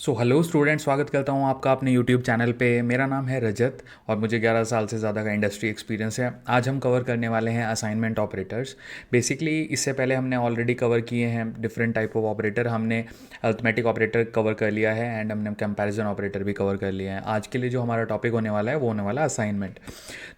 So hello student, स्वागत करता हूँ आपका अपने यूट्यूब चैनल पे। मेरा नाम है रजत और मुझे 11 साल से ज़्यादा का इंडस्ट्री एक्सपीरियंस है। आज हम कवर करने वाले हैं असाइनमेंट ऑपरेटर्स। बेसिकली इससे पहले हमने ऑलरेडी कवर किए हैं डिफरेंट टाइप ऑफ ऑपरेटर। हमने अरिथमेटिक ऑपरेटर कवर कर लिया है एंड हमने कंपैरिजन ऑपरेटर भी कवर कर लिया है। आज के लिए जो हमारा टॉपिक होने वाला है वो होने वाला है असाइनमेंट।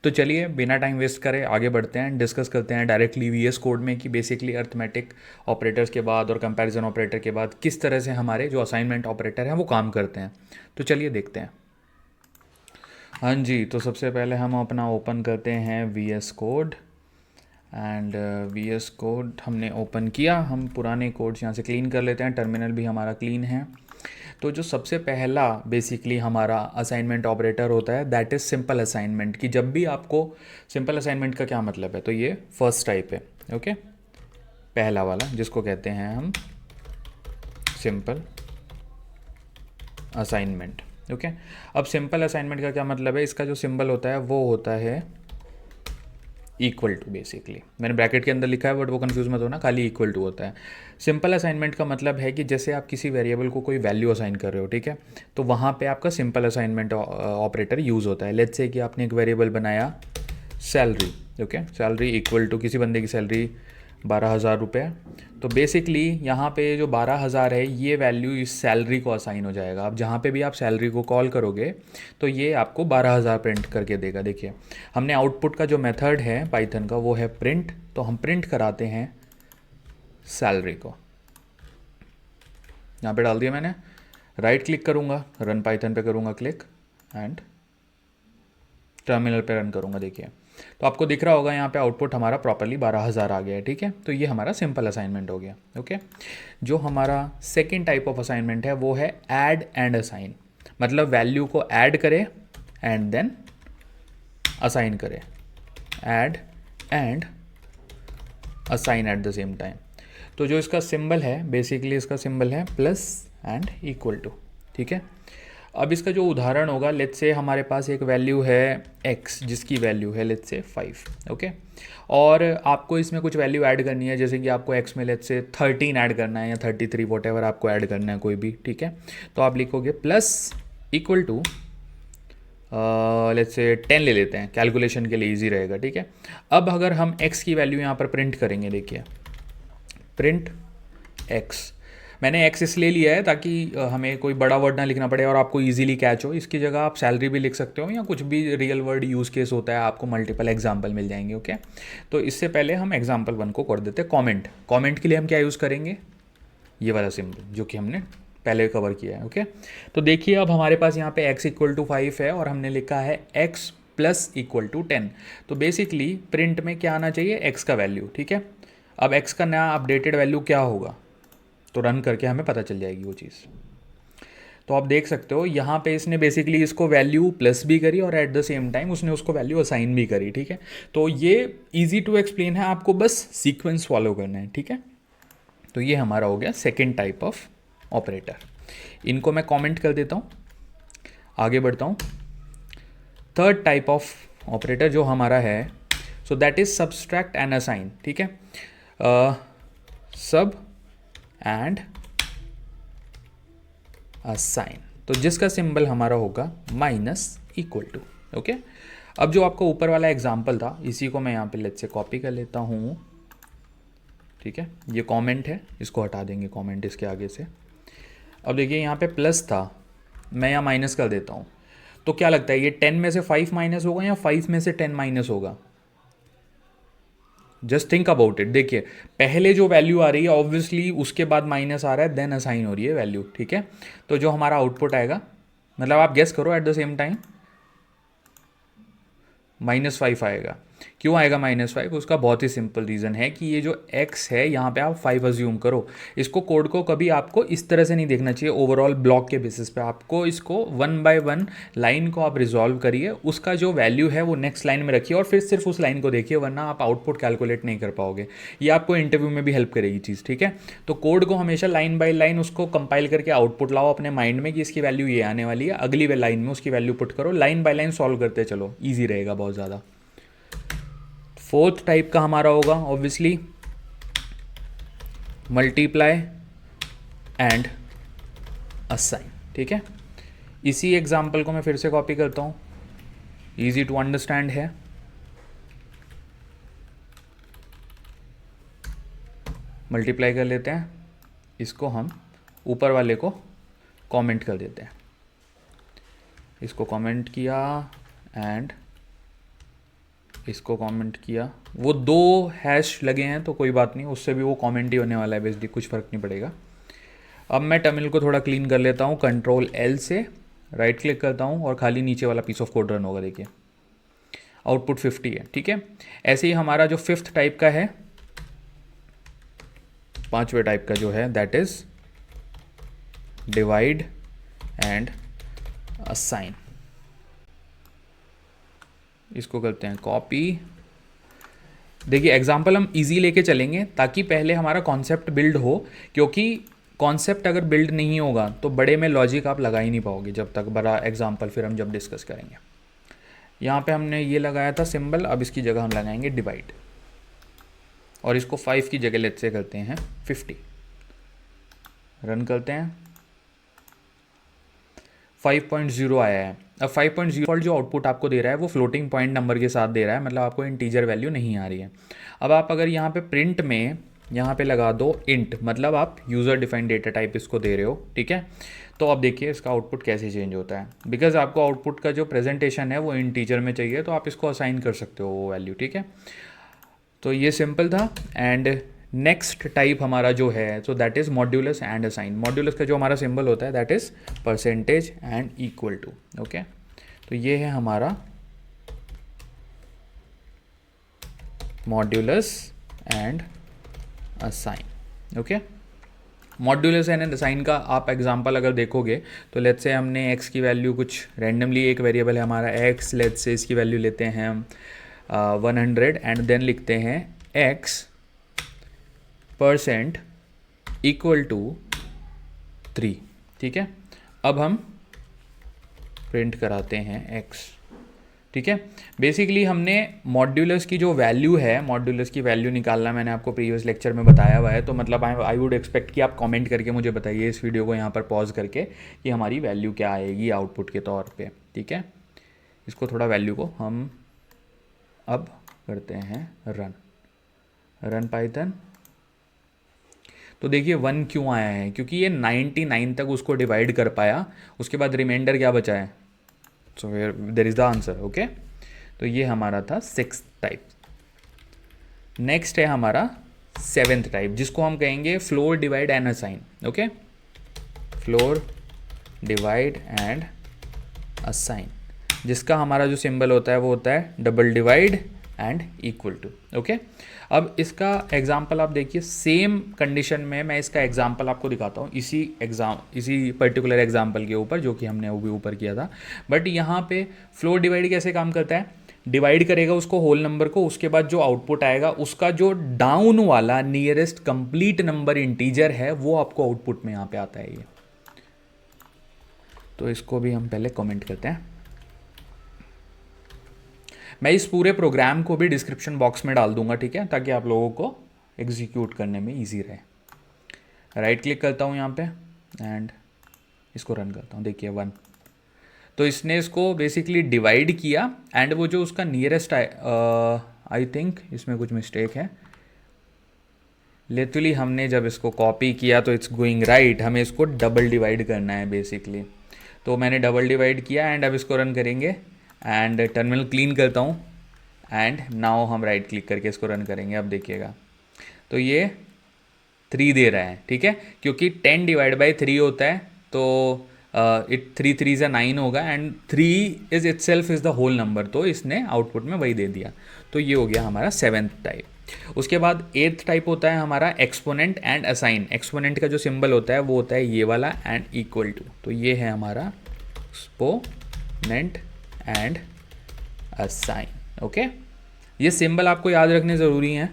तो चलिए बिना टाइम वेस्ट करे आगे बढ़ते हैं, डिस्कस करते हैं डायरेक्टली वीएस कोड में कि बेसिकली अरिथमेटिक ऑपरेटर्स के बाद और कंपैरिजन ऑपरेटर के बाद किस तरह से हमारे जो असाइनमेंट ऑपरेटर हैं वो काम करते हैं। तो चलिए देखते हैं। हाँ जी, तो सबसे पहले हम अपना ओपन करते हैं VS code and VS code हमने ओपन किया। हम पुराने कोड्स यहाँ से क्लीन कर लेते हैं, टर्मिनल भी हमारा क्लीन है। तो जो सबसे पहला बेसिकली हमारा असाइनमेंट ऑपरेटर होता है दैट इज़ सिंपल असाइनमेंट। कि जब भी आपको सिंपल असाइनमेंट का क्या मतलब है, तो ये फर्स्ट टाइप है। ओके, पहला वाला जिसको कहते हैं हम सिंपल असाइनमेंट। ओके, अब सिंपल असाइनमेंट का क्या मतलब है, इसका जो सिंबल होता है वो होता है इक्वल टू। बेसिकली मैंने ब्रैकेट के अंदर लिखा है बट वो कंफ्यूज मत होना, खाली इक्वल टू होता है। सिंपल असाइनमेंट का मतलब है कि जैसे आप किसी वेरिएबल को कोई वैल्यू असाइन कर रहे हो, ठीक है, तो वहाँ पे आपका सिंपल असाइनमेंट ऑपरेटर यूज़ होता है। लेट्स से कि आपने एक वेरिएबल बनाया salary. Okay, salary equal to किसी बंदे की सैलरी 12,000 रुपये। तो बेसिकली यहाँ पे जो 12,000 है ये वैल्यू इस सैलरी को असाइन हो जाएगा। अब जहाँ पे भी आप सैलरी को कॉल करोगे तो ये आपको 12,000 प्रिंट करके देगा। देखिए, हमने आउटपुट का जो मेथड है पाइथन का वो है प्रिंट, तो हम प्रिंट कराते हैं सैलरी को। यहाँ पे डाल दिया मैंने, राइट क्लिक करूँगा, रन पाइथन पे करूँगा क्लिक एंड टर्मिनल पे रन करूँगा। देखिए, तो आपको दिख रहा होगा यहाँ पे आउटपुट हमारा प्रॉपरली 12,000 आ गया है। ठीक है, तो ये हमारा सिंपल असाइनमेंट हो गया। ओके, जो हमारा सेकेंड टाइप ऑफ असाइनमेंट है वो है ऐड एंड असाइन। मतलब वैल्यू को ऐड करें एंड देन असाइन करें, add and assign at the same time. तो जो इसका सिंबल है बेसिकली इसका सिंबल है प्लस एंड इक्वल टू। ठीक है, अब इसका जो उदाहरण होगा, लेट्स से हमारे पास एक वैल्यू है x जिसकी वैल्यू है लेट्स से 5। ओके, और आपको इसमें कुछ वैल्यू ऐड करनी है, जैसे कि आपको x में लेट्स से 13 ऐड करना है या 33 वॉट एवर आपको ऐड करना है कोई भी। ठीक है, तो आप लिखोगे प्लस इक्वल टू लेट्स से 10 ले लेते हैं, कैलकुलेशन के लिए ईजी रहेगा। ठीक है, अब अगर हम x की वैल्यू यहाँ पर प्रिंट करेंगे, देखिए प्रिंट x। मैंने एक्स इसलिए लिया है ताकि हमें कोई बड़ा वर्ड ना लिखना पड़े और आपको इजीली कैच हो। इसकी जगह आप सैलरी भी लिख सकते हो या कुछ भी रियल वर्ड यूज़ केस होता है, आपको मल्टीपल एग्जाम्पल मिल जाएंगे। ओके, तो इससे पहले हम एग्जाम्पल 1 को कर देते हैं कॉमेंट। कॉमेंट के लिए हम क्या यूज़ करेंगे, ये वाला सिंबल जो कि हमने पहले कवर किया है। ओके, तो देखिए अब हमारे पास यहाँ पे x इक्वल टू 5 है और हमने लिखा है x प्लस इक्वल टू 10। तो बेसिकली प्रिंट में क्या आना चाहिए, x का वैल्यू। ठीक है, अब x का नया अपडेटेड वैल्यू क्या होगा, तो रन करके हमें पता चल जाएगी वो चीज़। तो आप देख सकते हो यहाँ पे इसने बेसिकली इसको वैल्यू प्लस भी करी और एट द सेम टाइम उसने उसको वैल्यू असाइन भी करी। ठीक है, तो ये इजी टू एक्सप्लेन है, आपको बस सीक्वेंस फॉलो करना है। ठीक है, तो ये हमारा हो गया सेकेंड टाइप ऑफ ऑपरेटर। इनको मैं कॉमेंट कर देता हूँ, आगे बढ़ता हूँ। थर्ड टाइप ऑफ ऑपरेटर जो हमारा है, so that is subtract and assign. ठीक है, सब एंड असाइन, तो जिसका सिंबल हमारा होगा माइनस इक्वल टू। ओके, अब जो आपका ऊपर वाला एग्जाम्पल था इसी को मैं यहाँ पे लेट्स से कॉपी कर लेता हूँ। ठीक है, ये कमेंट है, इसको हटा देंगे कमेंट इसके आगे से। अब देखिए यहाँ पे प्लस था, मैं यहाँ माइनस कर देता हूँ। तो क्या लगता है ये 10 में से 5 माइनस होगा या 5 में से 10 माइनस होगा? Just think about it. देखिए पहले जो वैल्यू आ रही है ऑब्वियसली उसके बाद माइनस आ रहा है, देन असाइन हो रही है वैल्यू। ठीक है, तो जो हमारा आउटपुट आएगा, मतलब आप गेस करो, एट द सेम टाइम -5 आएगा। क्यों आएगा -5? उसका बहुत ही सिंपल रीज़न है कि ये जो x है यहाँ पे आप 5 अज्यूम करो। इसको कोड को कभी आपको इस तरह से नहीं देखना चाहिए ओवरऑल ब्लॉक के बेसिस पे। आपको इसको 1 बाय 1 लाइन को आप रिजॉल्व करिए, उसका जो वैल्यू है वो नेक्स्ट लाइन में रखिए और फिर सिर्फ उस लाइन को देखिए, वरना आप आउटपुट कैलकुलेट नहीं कर पाओगे। ये आपको इंटरव्यू में भी हेल्प करेगी चीज़। ठीक है, तो कोड को हमेशा लाइन बाय लाइन उसको कंपाइल करके आउटपुट लाओ अपने माइंड में कि इसकी वैल्यू ये आने वाली है, अगली लाइन में उसकी वैल्यू पुट करो, लाइन बाय लाइन सॉल्व करते चलो, ईजी रहेगा बहुत ज़्यादा। फोर्थ टाइप का हमारा होगा ऑब्वियसली मल्टीप्लाई एंड असाइन। ठीक है। इसी एग्जाम्पल को मैं फिर से कॉपी करता हूँ, ईजी टू अंडरस्टैंड है। मल्टीप्लाई कर लेते हैं, इसको हम ऊपर वाले को कमेंट कर देते हैं, इसको कमेंट किया एंड इसको कमेंट किया। वो 2 हैश लगे हैं तो कोई बात नहीं, उससे भी वो कमेंट ही होने वाला है बेसिकली, कुछ फ़र्क नहीं पड़ेगा। अब मैं टर्मिनल को थोड़ा क्लीन कर लेता हूँ, कंट्रोल L से राइट क्लिक करता हूँ और खाली नीचे वाला पीस ऑफ कोड रन होगा। देखिए आउटपुट 50 है, ठीक है। ऐसे ही हमारा जो 5th टाइप का है, 5वें टाइप का जो है, that is divide and assign. इसको करते हैं कॉपी। देखिए एग्जाम्पल हम इजी लेके चलेंगे ताकि पहले हमारा कॉन्सेप्ट बिल्ड हो, क्योंकि कॉन्सेप्ट अगर बिल्ड नहीं होगा तो बड़े में लॉजिक आप लगा ही नहीं पाओगे जब तक, बड़ा एग्जाम्पल फिर हम जब डिस्कस करेंगे। यहाँ पे हमने ये लगाया था सिंबल, अब इसकी जगह हम लगाएंगे डिवाइड और इसको 5 की जगह लेट से करते हैं 50। रन करते हैं, 5.0 आया है। अब 5.0 जो आउटपुट आपको दे रहा है वो फ्लोटिंग पॉइंट नंबर के साथ दे रहा है, मतलब आपको इंटीजर वैल्यू नहीं आ रही है। अब आप अगर यहाँ पे प्रिंट में यहाँ पे लगा दो इंट, मतलब आप यूज़र डिफाइंड डेटा टाइप इसको दे रहे हो, ठीक है। तो अब देखिए इसका आउटपुट कैसे चेंज होता है, बिकॉज आपको आउटपुट का जो प्रेजेंटेशन है वो इंटीजर में चाहिए, तो आप इसको असाइन कर सकते हो वो वैल्यू, ठीक है। तो ये सिंपल था। एंड नेक्स्ट टाइप हमारा जो है, so that is modulus and assign. Modulus का जो हमारा सिंबल होता है that is percentage and equal to, okay. तो ये है हमारा modulus and assign, okay. Modulus and assign का आप एग्जांपल अगर देखोगे तो लेट्स से हमने x की वैल्यू कुछ रैंडमली, एक वेरिएबल है हमारा x, लेट्स से इसकी वैल्यू लेते हैं हम 100 एंड देन लिखते हैं x % इक्वल टू 3, ठीक है। अब हम प्रिंट कराते हैं x, ठीक है। बेसिकली हमने मॉड्यूलस की जो वैल्यू है, मॉड्यूलस की वैल्यू निकालना मैंने आपको प्रीवियस लेक्चर में बताया हुआ है, तो मतलब आई वुड एक्सपेक्ट कि आप कमेंट करके मुझे बताइए इस वीडियो को यहाँ पर पॉज करके कि हमारी वैल्यू क्या आएगी आउटपुट के तौर पे, ठीक है। इसको थोड़ा वैल्यू को हम अब करते हैं रन पाइथन। तो देखिए 1 क्यों आया है, क्योंकि ये 99 तक उसको डिवाइड कर पाया, उसके बाद रिमाइंडर क्या बचा है, so there is the answer, okay. तो ये हमारा था 6th टाइप। नेक्स्ट है हमारा 7th टाइप, जिसको हम कहेंगे floor divide and assign, okay. Floor divide and assign, जिसका हमारा जो सिंबल होता है वो होता है double divide and equal to, okay. अब इसका एग्जाम्पल आप देखिए, सेम कंडीशन में मैं इसका एग्जाम्पल आपको दिखाता हूँ इसी पर्टिकुलर एग्जाम्पल के ऊपर जो कि हमने वो भी ऊपर किया था। बट यहाँ पे फ्लोर डिवाइड कैसे काम करता है, डिवाइड करेगा उसको होल नंबर को, उसके बाद जो आउटपुट आएगा उसका जो डाउन वाला नियरेस्ट कंप्लीट नंबर इंटीजर है वो आपको आउटपुट में यहाँ पे आता है ये। तो इसको भी हम पहले कमेंट करते हैं। मैं इस पूरे प्रोग्राम को भी डिस्क्रिप्शन बॉक्स में डाल दूंगा, ठीक है, ताकि आप लोगों को एग्जीक्यूट करने में इजी रहे। राइट क्लिक करता हूँ यहाँ पे एंड इसको रन करता हूँ। देखिए 1, तो इसने इसको बेसिकली डिवाइड किया एंड वो जो उसका नियरेस्ट आई थिंक इसमें कुछ मिस्टेक है, लिटरली हमने जब इसको कॉपी किया तो इट्स गोइंग राइट, हमें इसको डबल डिवाइड करना है बेसिकली। तो मैंने डबल डिवाइड किया एंड अब इसको रन करेंगे एंड टर्मिनल क्लीन करता हूँ एंड नाउ हम राइट क्लिक करके इसको रन करेंगे। अब देखिएगा तो ये 3 दे रहा है, ठीक है, क्योंकि 10 डिवाइड बाई 3 होता है, तो इट 3 3 ज़ा 9 होगा and 3 is itself is the whole number, तो इसने आउटपुट में वही दे दिया। तो ये हो गया हमारा 7th टाइप। उसके बाद 8th टाइप होता है हमारा एक्सपोनेंट एंड असाइन। एक्सपोनेंट का जो सिंबल होता है वो होता है ये वाला एंड इक्वल टू, तो ये है हमारा एक्सपोनेंट एंड असाइन, ओके। ये सिंबल आपको याद रखने ज़रूरी हैं,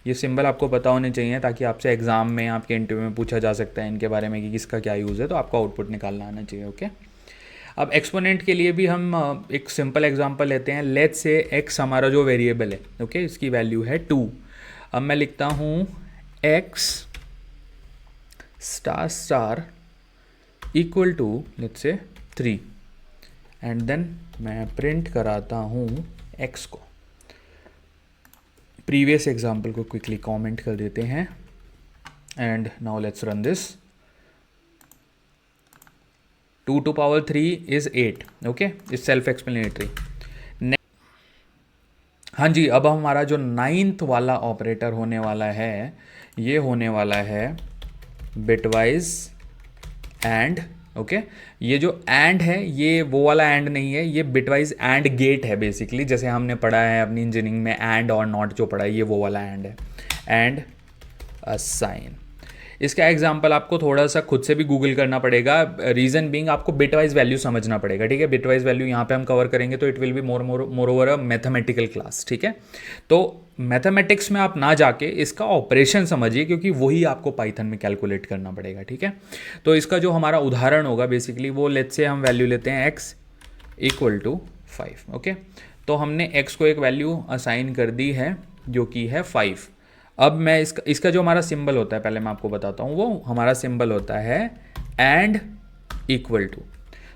ये सिंबल आपको पता होने चाहिए ताकि आपसे एग्जाम में, आपके इंटरव्यू में पूछा जा सकता है इनके बारे में कि किसका क्या यूज़ है, तो आपको आउटपुट निकालना आना चाहिए, ओके। अब एक्सपोनेंट के लिए भी हम एक सिंपल एग्जांपल लेते हैं। लेट्स से एक्स हमारा जो वेरिएबल है, ओके, इसकी वैल्यू है 2। अब मैं लिखता हूँ x star star equal to let's say 3 and then मैं प्रिंट कराता हूँ x को। प्रीवियस एग्जाम्पल को क्विकली कमेंट कर देते हैं and now let's run this. 2 to power 3 is 8, okay, is self explanatory. हाँ जी, अब हमारा जो 9th वाला ऑपरेटर होने वाला है ये होने वाला है बिटवाइज एंड, ओके। ये जो एंड है ये वो वाला एंड नहीं है, ये बिटवाइज एंड गेट है बेसिकली, जैसे हमने पढ़ा है अपनी इंजीनियरिंग में एंड और नॉट जो पढ़ा है ये वो वाला एंड है। एंड असाइन, इसका एग्जाम्पल आपको थोड़ा सा खुद से भी गूगल करना पड़ेगा, रीज़न बीइंग आपको बिटवाइज वैल्यू समझना पड़ेगा, ठीक है। बिटवाइज वैल्यू यहाँ पे हम कवर करेंगे तो it will be more over a mathematical class, ठीक है। तो मैथमेटिक्स में आप ना जाके इसका ऑपरेशन समझिए, क्योंकि वही आपको पाइथन में कैलकुलेट करना पड़ेगा, ठीक है। तो इसका जो हमारा उदाहरण होगा बेसिकली वो लेट्स से हम वैल्यू लेते हैं x इक्वल टू 5, ओके। तो हमने x को एक वैल्यू असाइन कर दी है जो कि है 5। अब मैं इसका जो हमारा सिंबल होता है पहले मैं आपको बताता हूँ, वो हमारा सिंबल होता है एंड इक्वल टू।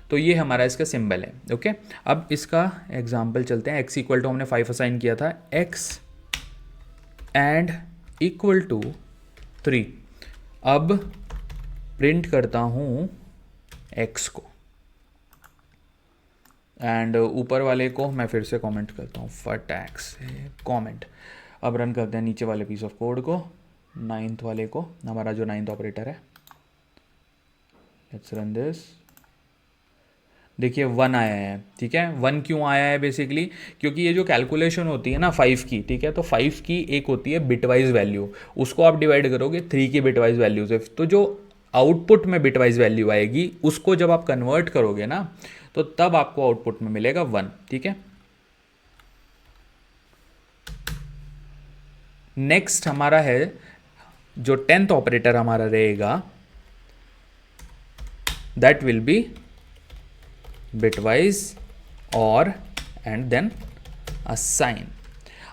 तो ये हमारा इसका सिंबल है, ओके। अब इसका एग्जांपल चलते हैं। x इक्वल टू हमने 5 असाइन किया था, x एंड इक्वल टू 3। अब प्रिंट करता हूँ x को एंड ऊपर वाले को मैं फिर से कमेंट करता हूँ, फटाक से कमेंट। अब रन करते हैं नीचे वाले पीस ऑफ कोड को, 9th वाले को, हमारा जो 9th ऑपरेटर है। Let's run this. देखिए 1 आया है, ठीक है। 1 क्यों आया है बेसिकली, क्योंकि ये जो कैलकुलेशन होती है ना 5 की, ठीक है, तो 5 की एक होती है बिटवाइज वैल्यू, उसको आप डिवाइड करोगे 3 की बिटवाइज वैल्यू से, तो जो आउटपुट में बिटवाइज वैल्यू आएगी उसको जब आप कन्वर्ट करोगे ना तो तब आपको आउटपुट में मिलेगा 1, ठीक है। नेक्स्ट हमारा है जो 10th ऑपरेटर हमारा रहेगा, दैट विल बी बिटवाइज और एंड देन असाइन।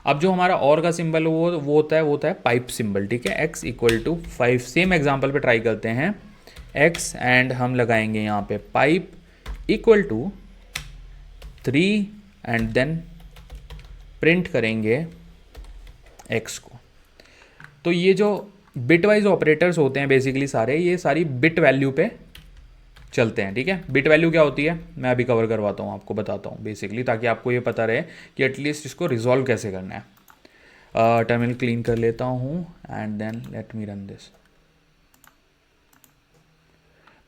अब जो हमारा और का सिंबल वो होता है पाइप सिंबल, ठीक है। x equal to 5, same example पे ट्राई करते हैं। x एंड हम लगाएंगे यहाँ पे pipe equal to 3 and then print करेंगे x को। तो ये जो बिटवाइज ऑपरेटर्स होते हैं बेसिकली सारे, ये सारी बिट वैल्यू पे चलते हैं, ठीक है। बिट वैल्यू क्या होती है मैं अभी कवर करवाता हूँ, आपको बताता हूँ बेसिकली, ताकि आपको ये पता रहे कि एटलीस्ट इसको रिजॉल्व कैसे करना है। टर्मिनल क्लीन कर लेता हूँ and then let me run this.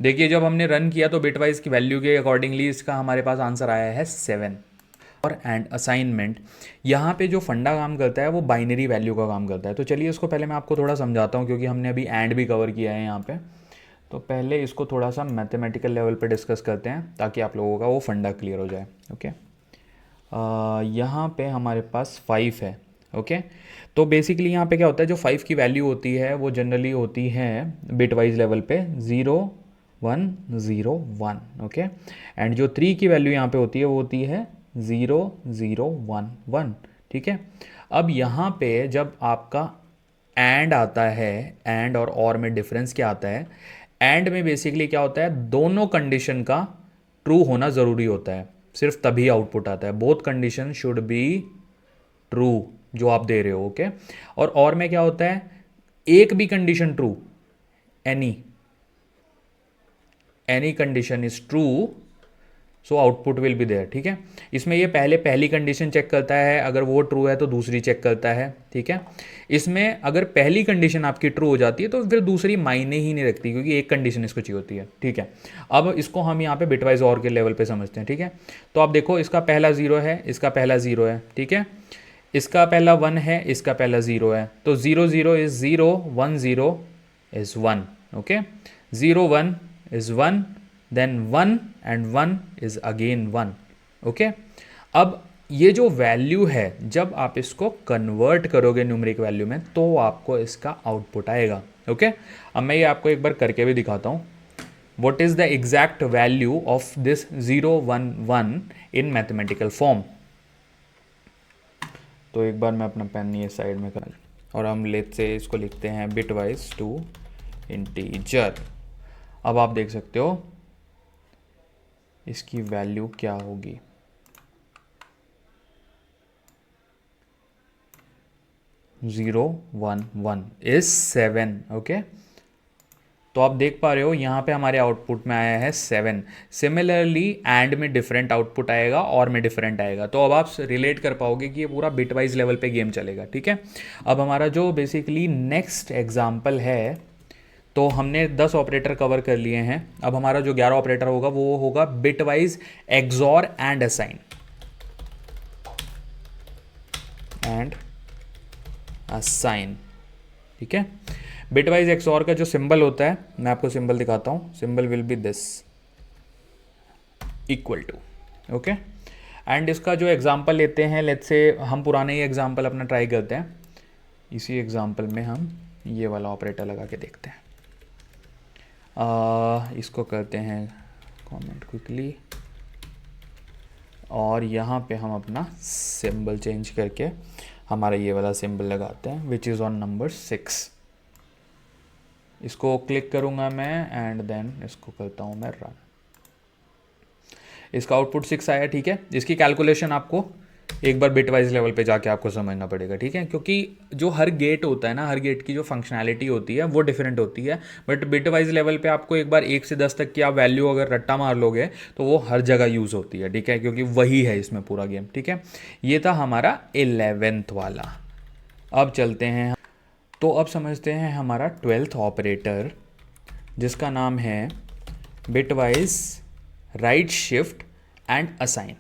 देखिए जब हमने रन किया तो बिटवाइज की वैल्यू के अकॉर्डिंगली इसका हमारे पास आंसर आया है 7। और एंड असाइनमेंट यहाँ पे जो फंडा काम करता है वो बाइनरी वैल्यू का काम करता है। तो चलिए इसको पहले मैं आपको थोड़ा समझाता हूँ, क्योंकि हमने अभी एंड भी कवर किया है यहाँ पे। तो पहले इसको थोड़ा सा मैथमेटिकल लेवल पे डिस्कस करते हैं ताकि आप लोगों का वो फंडा क्लियर हो जाए, ओके। यहाँ पे हमारे पास 5 है, ओके। तो बेसिकली यहाँ पे क्या होता है, जो 5 की वैल्यू होती है वो जनरली होती है बिटवाइज लेवल पे 0 1 0 1, ओके। एंड जो 3 की वैल्यू यहाँ पे होती है वो होती है 0 0 1 1, ठीक है। अब यहाँ पे जब आपका एंड आता है, एंड और में डिफरेंस क्या आता है, एंड में बेसिकली क्या होता है, दोनों कंडीशन का ट्रू होना ज़रूरी होता है, सिर्फ तभी आउटपुट आता है। Both condition should be true जो आप दे रहे हो, ओके। और में क्या होता है, एक भी condition true, any condition is true so output will be there, ठीक है। इसमें ये पहली कंडीशन चेक करता है, अगर वो ट्रू है तो दूसरी चेक करता है, ठीक है। इसमें अगर पहली कंडीशन आपकी ट्रू हो जाती है तो फिर दूसरी मायने ही नहीं रखती, क्योंकि एक कंडीशन इसको चाहिए होती है, ठीक है। अब इसको हम यहाँ पे बिटवाइज और के लेवल पे समझते हैं, ठीक है। तो आप देखो इसका पहला 0 है, इसका पहला 0 है, ठीक है। इसका पहला 1 है, इसका पहला 0 है, तो 0 0 is 0, 1 0 is 1, okay. 0 1 is 1, then 1 and 1 is again 1, okay. अब ये जो वैल्यू है जब आप इसको कन्वर्ट करोगे न्यूमेरिक वैल्यू में तो आपको इसका आउटपुट आएगा, ओके। अब मैं ये आपको एक बार करके भी दिखाता हूँ। What is the exact value of this 0 1 1 in mathematical form. तो एक बार मैं अपना पेन ये साइड में कर, और हम लेट्स से इसको लिखते हैं बिटवाइज टू इंटीजर। अब आप देख सकते हो इसकी वैल्यू क्या होगी, 0 1 1 इज 7। ओके, तो आप देख पा रहे हो यहाँ पे हमारे आउटपुट में आया है 7। सिमिलरली एंड में डिफरेंट आउटपुट आएगा और में डिफरेंट आएगा, तो अब आप रिलेट कर पाओगे कि ये पूरा बिट वाइज लेवल पे गेम चलेगा। ठीक है, अब हमारा जो बेसिकली नेक्स्ट एग्जाम्पल है, तो हमने 10 ऑपरेटर कवर कर लिए हैं। अब हमारा जो 11 ऑपरेटर होगा वो होगा bit wise XOR and assign ठीक है, बिट वाइज एक्सऑर का जो सिंबल होता है, मैं आपको सिंबल दिखाता हूँ। Symbol will be this, equal to. Okay, and इसका जो एग्जांपल लेते हैं, लेट्स से हम पुराने ही एग्जांपल अपना ट्राई करते हैं। इसी एग्जांपल में हम ये वाला ऑपरेटर लगा के देखते हैं। इसको करते हैं कमेंट क्विकली, और यहाँ पे हम अपना सिंबल चेंज करके हमारा ये वाला सिंबल लगाते हैं, विच इज़ ऑन नंबर 6। इसको क्लिक करूँगा मैं एंड देन इसको करता हूँ मैं रन। इसका आउटपुट 6 आया। ठीक है, इसकी कैलकुलेशन आपको एक बार बिट वाइज लेवल पे जाके आपको समझना पड़ेगा। ठीक है, क्योंकि जो हर गेट होता है ना, हर गेट की जो फंक्शनैलिटी होती है वो डिफरेंट होती है, बट बिट वाइज लेवल पे आपको एक बार 1 से 10 तक की आप वैल्यू अगर रट्टा मार लोगे तो वो हर जगह यूज़ होती है। ठीक है, क्योंकि वही है इसमें पूरा गेम। ठीक है, ये था हमारा 11th वाला। अब चलते हैं, तो अब समझते हैं हमारा 12th ऑपरेटर, जिसका नाम है bit wise right shift and assign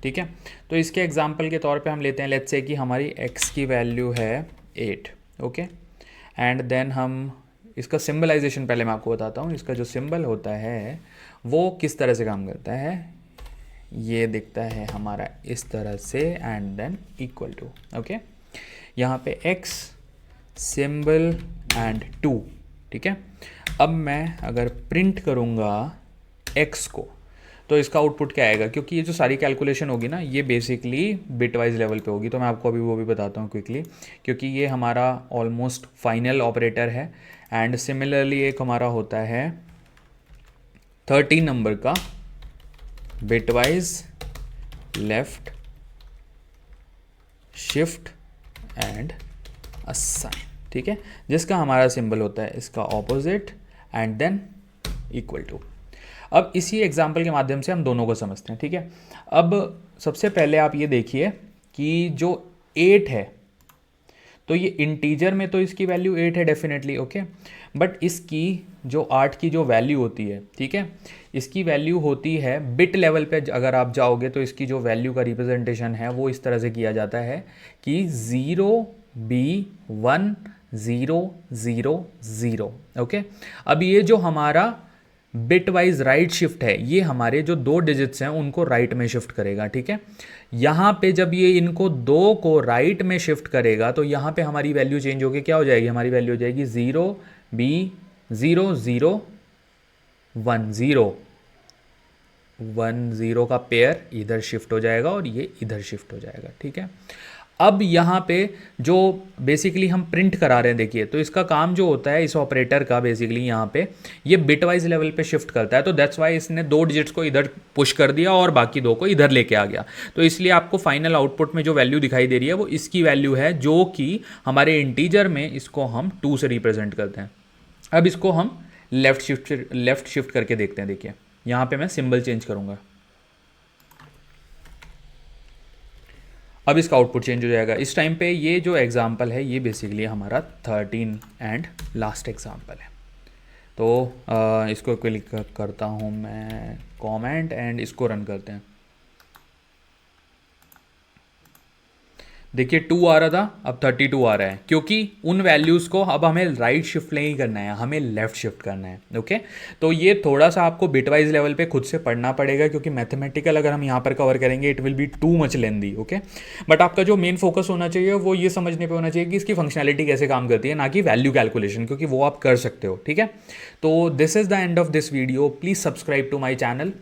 ठीक है, तो इसके एग्जाम्पल के तौर पे हम लेते हैं, लेट्स से कि हमारी x की वैल्यू है 8। ओके, एंड देन हम इसका सिंबलाइजेशन पहले मैं आपको बताता हूँ। इसका जो सिंबल होता है वो किस तरह से काम करता है, ये दिखता है हमारा इस तरह से, and then equal to. Okay, यहाँ पे x सिंबल एंड 2। ठीक है, अब मैं अगर प्रिंट करूँगा x को तो इसका आउटपुट क्या आएगा, क्योंकि ये जो सारी कैलकुलेशन होगी ना ये बेसिकली बिट वाइज लेवल पे होगी। तो मैं आपको अभी वो भी बताता हूँ क्विकली, क्योंकि ये हमारा ऑलमोस्ट फाइनल ऑपरेटर है। एंड सिमिलरली एक हमारा होता है 13 नंबर का bitwise left shift and assign. ठीक है, जिसका हमारा सिंबल होता है इसका opposite and then equal to. अब इसी एग्जाम्पल के माध्यम से हम दोनों को समझते हैं। ठीक है, अब सबसे पहले आप ये देखिए कि जो 8 है, तो ये इंटीजर में तो इसकी वैल्यू 8 है डेफिनेटली। ओके, बट इसकी जो 8 की जो वैल्यू होती है, ठीक है, इसकी वैल्यू होती है बिट लेवल पे। अगर आप जाओगे तो इसकी जो वैल्यू का रिप्रेजेंटेशन है वो इस तरह से किया जाता है कि 0B1000। ओके, अब ये जो हमारा बिट वाइज राइट शिफ्ट है, ये हमारे जो 2 डिजिट्स हैं उनको राइट में शिफ्ट करेगा। ठीक है, यहाँ पे जब ये इनको 2 को राइट में शिफ्ट करेगा तो यहाँ पे हमारी वैल्यू चेंज होगी। क्या हो जाएगी, हमारी वैल्यू हो जाएगी 0B0010 का पेयर इधर शिफ्ट हो जाएगा और ये इधर शिफ्ट हो जाएगा। ठीक है, अब यहाँ पे जो बेसिकली हम प्रिंट करा रहे हैं, देखिए, तो इसका काम जो होता है इस ऑपरेटर का, बेसिकली यहाँ पे ये बिट वाइज लेवल पे शिफ्ट करता है। तो दैट्स वाई इसने 2 डिजिट्स को इधर पुश कर दिया और बाकी 2 को इधर लेके आ गया। तो इसलिए आपको फाइनल आउटपुट में जो वैल्यू दिखाई दे रही है वो इसकी वैल्यू है, जो कि हमारे इंटीजर में इसको हम 2 से रिप्रेजेंट करते हैं। अब इसको हम लेफ्ट शिफ्ट करके देखते हैं। देखिए, यहाँ पर मैं सिंबल चेंज करूँगा, अब इसका आउटपुट चेंज हो जाएगा। इस टाइम पे ये जो एग्जाम्पल है ये बेसिकली हमारा 13 एंड लास्ट एग्जाम्पल है। तो इसको क्लिक करता हूँ मैं, कमेंट, एंड इसको रन करते हैं। देखिए 2 आ रहा था, अब 32 आ रहा है, क्योंकि उन वैल्यूज़ को अब हमें राइट शिफ्ट नहीं करना है, हमें लेफ्ट शिफ्ट करना है। ओके, तो ये थोड़ा सा आपको बिटवाइज लेवल पे खुद से पढ़ना पड़ेगा, क्योंकि मैथमेटिकल अगर हम यहाँ पर कवर करेंगे it will be too much lengthy. Okay, but आपका जो मेन फोकस होना चाहिए वो ये समझने पर होना चाहिए कि इसकी फंक्शनैलिटी कैसे काम करती है, ना कि वैल्यू कैलकुलेशन, क्योंकि वो आप कर सकते हो। ठीक है, तो this is the end of this video. Please subscribe to my channel.